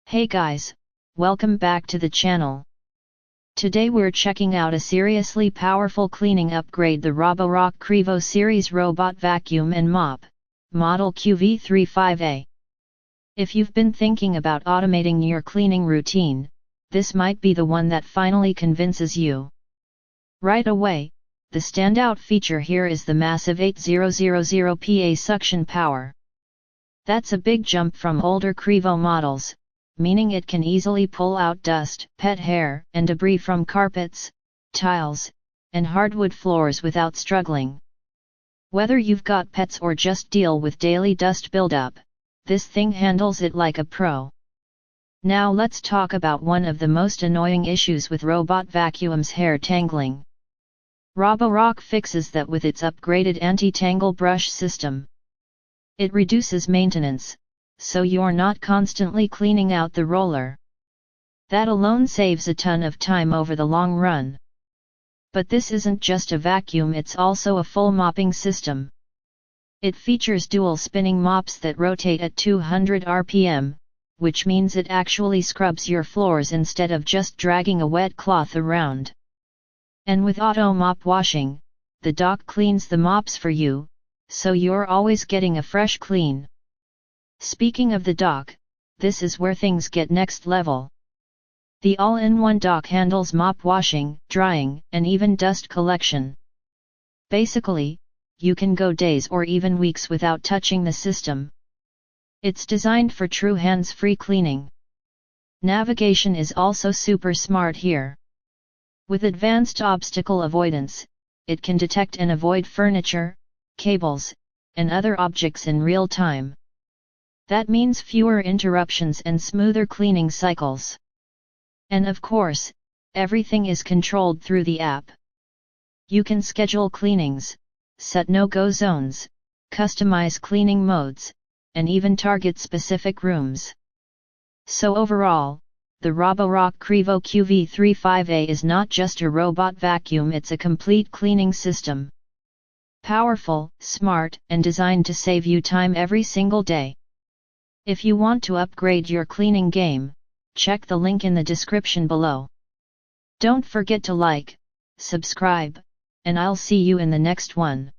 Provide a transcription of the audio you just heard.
Hey guys, welcome back to the channel. Today we're checking out a seriously powerful cleaning upgrade, the Roborock Qrevo series Robot Vacuum and Mop, model QV35A. If you've been thinking about automating your cleaning routine, this might be the one that finally convinces you. Right away, the standout feature here is the massive 8000 PA suction power. That's a big jump from older Qrevo models, meaning it can easily pull out dust, pet hair, and debris from carpets, tiles, and hardwood floors without struggling. Whether you've got pets or just deal with daily dust buildup, this thing handles it like a pro. Now let's talk about one of the most annoying issues with robot vacuums: hair tangling. Roborock fixes that with its upgraded anti-tangle brush system. It reduces maintenance, so you're not constantly cleaning out the roller. That alone saves a ton of time over the long run. But this isn't just a vacuum, it's also a full mopping system. It features dual spinning mops that rotate at 200 RPM, which means it actually scrubs your floors instead of just dragging a wet cloth around. And with auto mop washing, the dock cleans the mops for you, so you're always getting a fresh clean. Speaking of the dock, this is where things get next level. The all-in-one dock handles mop washing, drying, and even dust collection. Basically, you can go days or even weeks without touching the system. It's designed for true hands-free cleaning. Navigation is also super smart here. With advanced obstacle avoidance, it can detect and avoid furniture, cables, and other objects in real time. That means fewer interruptions and smoother cleaning cycles. And of course, everything is controlled through the app. You can schedule cleanings, set no-go zones, customize cleaning modes, and even target specific rooms. So overall, the Roborock Qrevo QV35A is not just a robot vacuum, it's a complete cleaning system. Powerful, smart, and designed to save you time every single day. If you want to upgrade your cleaning game, check the link in the description below. Don't forget to like, subscribe, and I'll see you in the next one.